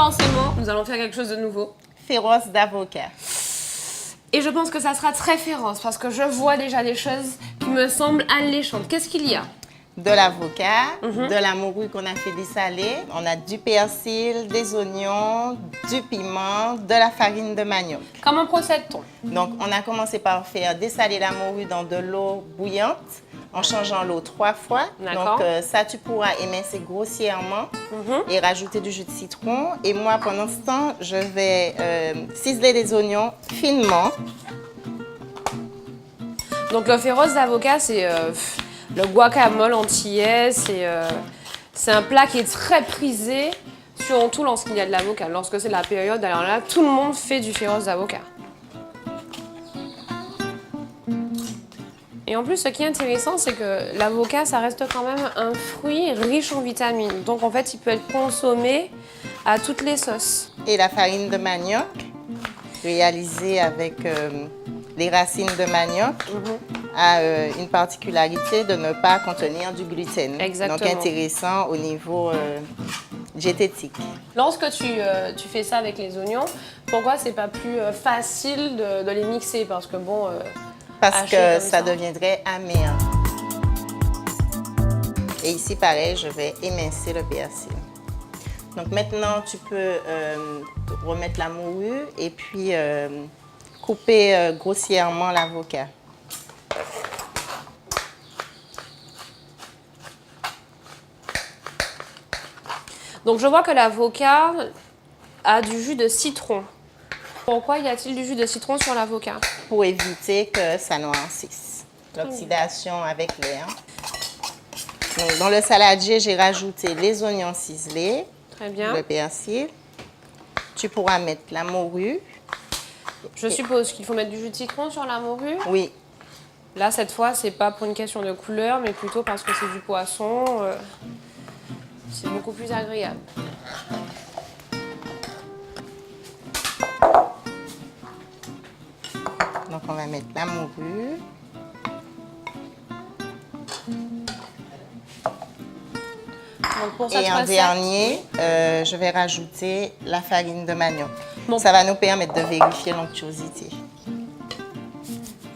forcément, nous allons faire quelque chose de nouveau. Féroce d'avocat. Et je pense que ça sera très féroce parce que je vois déjà des choses qui me semblent alléchantes. Qu'est-ce qu'il y a? De l'avocat, de la morue qu'on a fait dessaler. On a du persil, des oignons, du piment, de la farine de manioc. Comment procède-t-on? Donc, on a commencé par faire dessaler la morue dans de l'eau bouillante en changeant l'eau 3 fois. D'accord. Donc, ça, tu pourras émincer grossièrement et rajouter du jus de citron. Et moi, pendant ce temps, je vais ciseler des oignons finement. Donc le féroce d'avocat, c'est le guacamole antillais. C'est un plat qui est très prisé, surtout lorsqu'il y a de l'avocat. Lorsque c'est la période, alors là, tout le monde fait du féroce d'avocat. Et en plus, ce qui est intéressant, c'est que l'avocat, ça reste quand même un fruit riche en vitamines. Donc en fait, il peut être consommé à toutes les sauces. Et la farine de manioc, réalisée avec les racines de manioc, a une particularité de ne pas contenir du gluten. Exactement. Donc intéressant au niveau diététique. Lorsque tu fais ça avec les oignons, pourquoi c'est pas plus facile de les mixer? Parce que bon... Parce hacher que comme ça deviendrait amer. Et ici, pareil, je vais émincer le persil. Donc maintenant, tu peux remettre la morue et puis couper grossièrement l'avocat. Donc je vois que l'avocat a du jus de citron. Pourquoi y a-t-il du jus de citron sur l'avocat? Pour éviter que ça noircisse. L'oxydation avec l'air. Donc, dans le saladier, j'ai rajouté les oignons ciselés, Très bien. le persil. Tu pourras mettre la morue. Je suppose qu'il faut mettre du jus de citron sur la morue. Oui, Là, cette fois, c'est pas pour une question de couleur, mais plutôt parce que c'est du poisson. C'est beaucoup plus agréable. donc on va mettre la morue. Donc pour cette Et en recette, dernier, je vais rajouter la farine de manioc. Bon. Ça va nous permettre de vérifier l'onctuosité.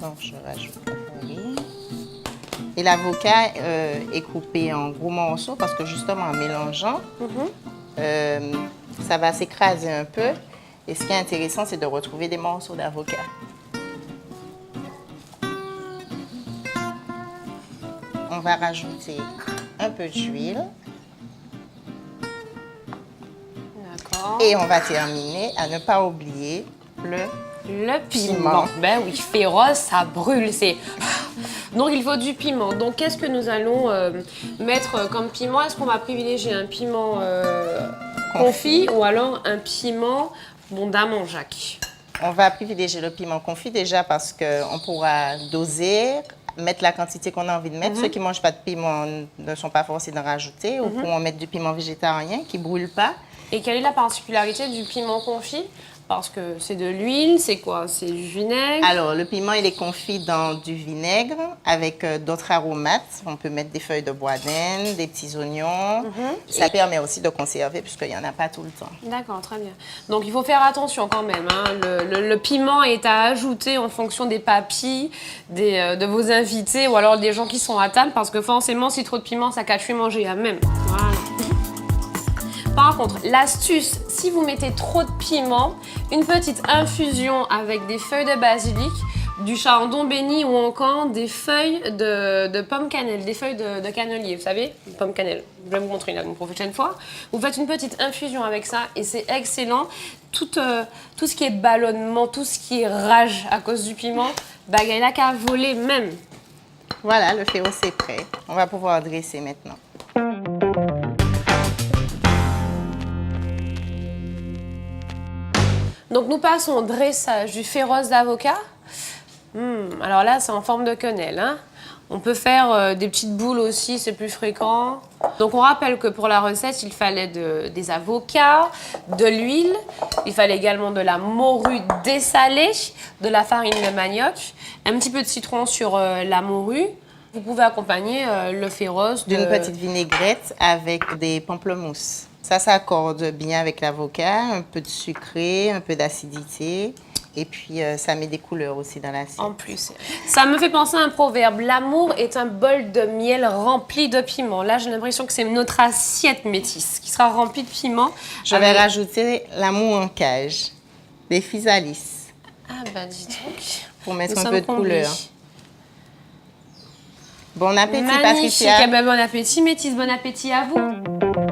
Donc, je rajoute la farine. Et l'avocat est coupé en gros morceaux parce que justement, en mélangeant, ça va s'écraser un peu. Et ce qui est intéressant, c'est de retrouver des morceaux d'avocat. On va rajouter un peu d'huile. d'accord. Et on va terminer à ne pas oublier Le piment. Ben oui, féroce, ça brûle. Donc il faut du piment. Donc qu'est-ce que nous allons mettre comme piment? Est-ce qu'on va privilégier un piment confit ou alors un piment d'Amanjac? On va privilégier le piment confit déjà parce qu'on pourra doser, mettre la quantité qu'on a envie de mettre. Ceux qui ne mangent pas de piment ne sont pas forcés d'en rajouter ou pourront mettre du piment végétarien qui ne brûle pas. Et quelle est la particularité du piment confit? Parce que c'est de l'huile, c'est quoi? C'est du vinaigre? Alors, le piment, il est confit dans du vinaigre avec d'autres aromates. On peut mettre des feuilles de bois d'Inde, des petits oignons. Ça permet aussi de conserver puisqu'il n'y en a pas tout le temps. D'accord, très bien. Donc il faut faire attention quand même, hein. Le piment est à ajouter en fonction des papilles, de vos invités ou alors des gens qui sont à table parce que forcément, si trop de piment, ça cache manger à même. Voilà. Par contre, l'astuce, si vous mettez trop de piment, une petite infusion avec des feuilles de basilic, du chardon béni ou encore des feuilles de pomme cannelle, des feuilles de cannelier, vous savez, pomme cannelle. Je vais vous montrer une prochaine fois. Vous faites une petite infusion avec ça et c'est excellent. Tout ce qui est ballonnement, tout ce qui est rage à cause du piment, il n'y a qu'à voler même. Voilà, le féroce est prêt. On va pouvoir dresser maintenant. Donc nous passons au dressage du féroce d'avocat. Alors là, c'est en forme de quenelle, hein. On peut faire des petites boules aussi, c'est plus fréquent. Donc on rappelle que pour la recette, il fallait des avocats, de l'huile, il fallait également de la morue dessalée, de la farine de manioc, un petit peu de citron sur la morue. Vous pouvez accompagner le féroce D'une petite vinaigrette avec des pamplemousses. Ça s'accorde bien avec l'avocat, un peu de sucré, un peu d'acidité. Et puis, ça met des couleurs aussi dans l'assiette. En plus, ça me fait penser à un proverbe. L'amour est un bol de miel rempli de piment. Là, j'ai l'impression que c'est notre assiette métisse qui sera remplie de piment. Je vais rajouter l'amour en cage, des physalis, Ah, ben dis donc. pour mettre Nous un sommes peu de comblés. couleur. Bon appétit, Magnifique. Patricia. Eh ben, bon appétit, métisse. Bon appétit à vous.